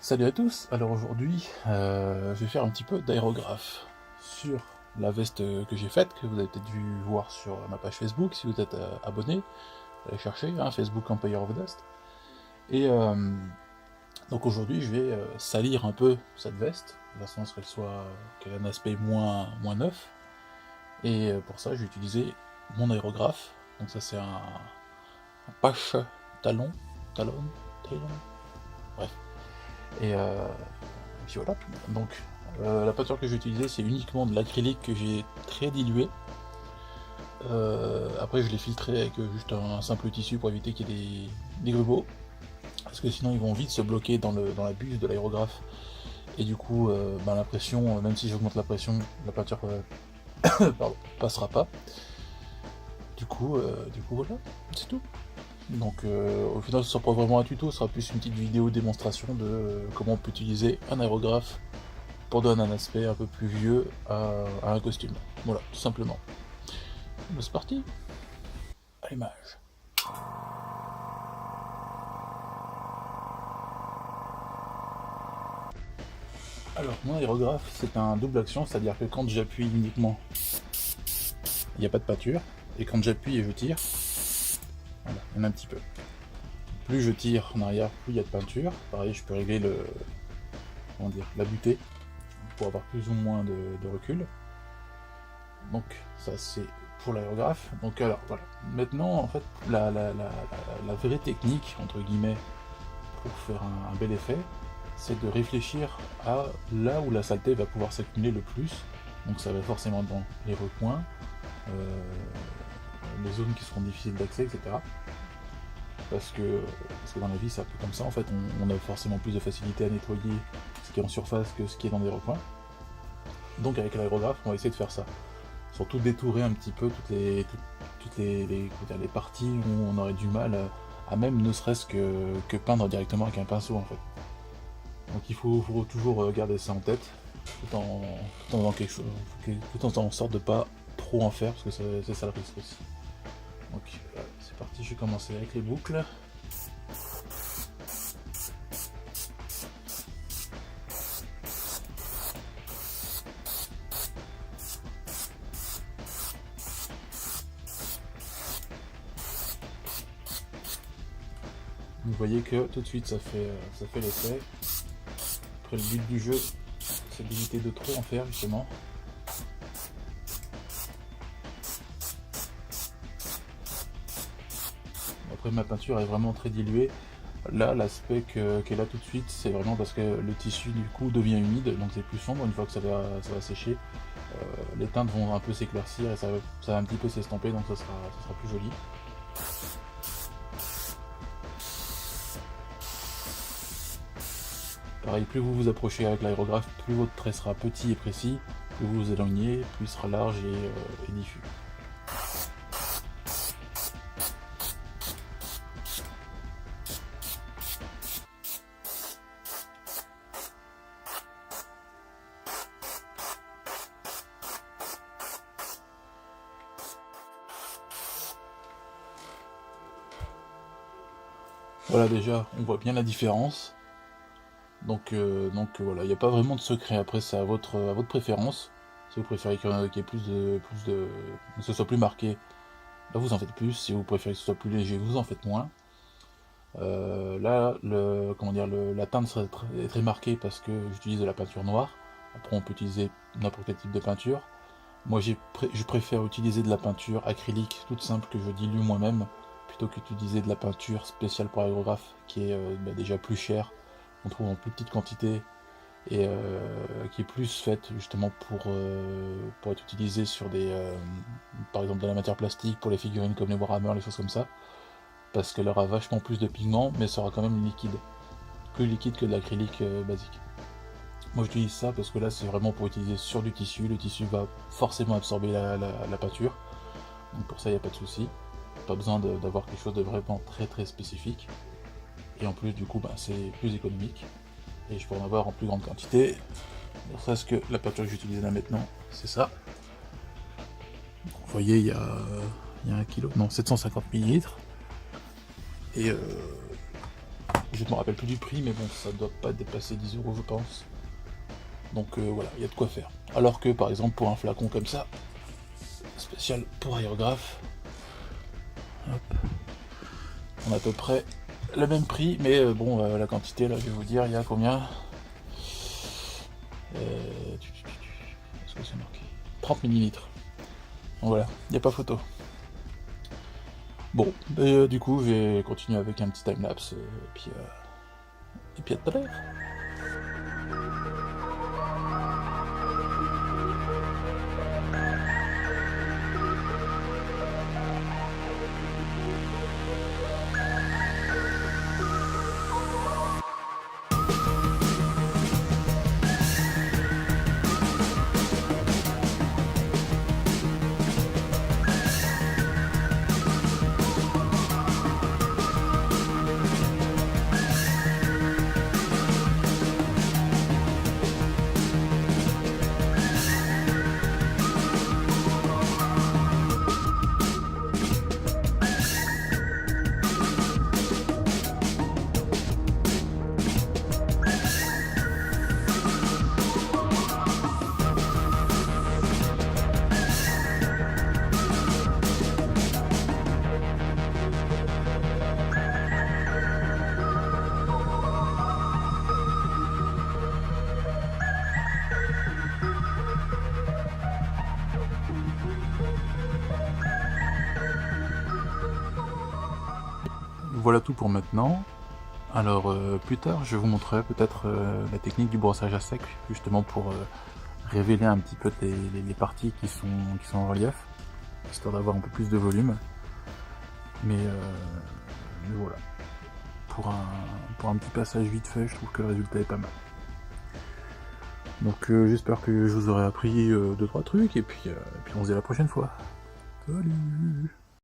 Salut à tous, alors aujourd'hui je vais faire un petit peu d'aérographe sur la veste que j'ai faite, que vous avez peut-être dû voir sur ma page Facebook si vous êtes abonné, allez chercher, hein, Facebook Empire of Dust. Et donc aujourd'hui je vais salir un peu cette veste, de façon à ce qu'elle ait un aspect moins neuf. Et pour ça je vais utiliser mon aérographe, donc ça c'est un Pache talon, bref. Et puis voilà. Donc la peinture que j'ai utilisée c'est uniquement de l'acrylique que j'ai très dilué. Après je l'ai filtré avec juste un simple tissu pour éviter qu'il y ait des grumeaux. Parce que sinon ils vont vite se bloquer dans la buse de l'aérographe. Et du coup la pression, même si j'augmente la pression, la peinture pardon, passera pas. Du coup voilà, c'est tout. Donc au final ce sera pas vraiment un tuto, ce sera plus une petite vidéo démonstration de comment on peut utiliser un aérographe pour donner un aspect un peu plus vieux à un costume. Voilà, tout simplement. C'est parti. À l'image. Alors mon aérographe c'est un double action, c'est-à-dire que quand j'appuie uniquement, il n'y a pas de peinture, et quand j'appuie et je tire, voilà, il y en a un petit peu. Plus je tire en arrière, plus il y a de peinture. Pareil, je peux régler la butée pour avoir plus ou moins de recul. Donc ça c'est pour l'aérographe. Donc alors voilà. Maintenant en fait la vraie technique entre guillemets pour faire un bel effet, c'est de réfléchir à là où la saleté va pouvoir s'accumuler le plus. Donc ça va forcément dans les recoins, les zones qui seront difficiles d'accès, etc. Parce que dans la vie c'est un peu comme ça en fait, on a forcément plus de facilité à nettoyer ce qui est en surface que ce qui est dans des recoins. Donc avec l'aérographe on va essayer de faire ça. Surtout détourer un petit peu toutes les parties où on aurait du mal à même ne serait-ce que peindre directement avec un pinceau en fait. Donc il faut toujours garder ça en tête, tout en faisant quelque chose, tout en faisant en sorte de pas trop en faire, parce que c'est ça le risque aussi. Donc c'est parti, je vais commencer avec les boucles. Vous voyez que tout de suite ça fait l'effet. Après le but du jeu, c'est d'éviter de trop en faire justement. Après ma peinture est vraiment très diluée. Là l'aspect qu'elle a tout de suite c'est vraiment parce que le tissu du coup devient humide, donc c'est plus sombre une fois que ça va sécher. Les teintes vont un peu s'éclaircir et ça va un petit peu s'estomper, donc ça sera plus joli. Pareil, plus vous vous approchez avec l'aérographe, plus votre trait sera petit et précis, plus vous vous éloignez, plus il sera large et diffus. Voilà, déjà on voit bien la différence. Donc voilà, il n'y a pas vraiment de secret. Après c'est à votre préférence. Si vous préférez qu'il y ait que ce soit plus marqué, là vous en faites plus. Si vous préférez que ce soit plus léger, vous en faites moins. Là, la teinte serait très marquée parce que j'utilise de la peinture noire. Après on peut utiliser n'importe quel type de peinture. Moi je préfère utiliser de la peinture acrylique toute simple que je dilue moi-même, plutôt qu'utiliser de la peinture spéciale pour aérographe qui est déjà plus chère, on trouve en plus petite quantité et qui est plus faite justement pour être utilisée sur par exemple de la matière plastique pour les figurines comme les Warhammer, les choses comme ça, parce qu'elle aura vachement plus de pigments mais sera quand même liquide, plus liquide que de l'acrylique basique. Moi j'utilise ça parce que là c'est vraiment pour utiliser sur du tissu, le tissu va forcément absorber la peinture, donc pour ça il n'y a pas de souci, pas besoin d'avoir quelque chose de vraiment très spécifique, et en plus du coup c'est plus économique, et je peux en avoir en plus grande quantité, ne serait-ce que la peinture que j'utilise là maintenant, c'est ça. Vous voyez il y a 1 kg, non 750 ml, et Je ne me rappelle plus du prix, mais bon, ça doit pas dépasser 10 € je pense. Donc voilà, il y a de quoi faire. Alors que par exemple pour un flacon comme ça, spécial pour aérographe, hop, on a à peu près le même prix, mais bon, la quantité là, je vais vous dire, il y a combien Est-ce que c'est marqué 30 ml. Donc voilà, il n'y a pas photo. Bon, du coup, je vais continuer avec un petit timelapse, et puis à tout à l'heure. Voilà tout pour maintenant. Alors plus tard, je vous montrerai peut-être la technique du brossage à sec, justement pour révéler un petit peu les parties qui sont en relief, histoire d'avoir un peu plus de volume. Mais voilà. Pour un petit passage vite fait, je trouve que le résultat est pas mal. Donc j'espère que je vous aurai appris 2-3 trucs, et puis on se dit à la prochaine fois. Salut!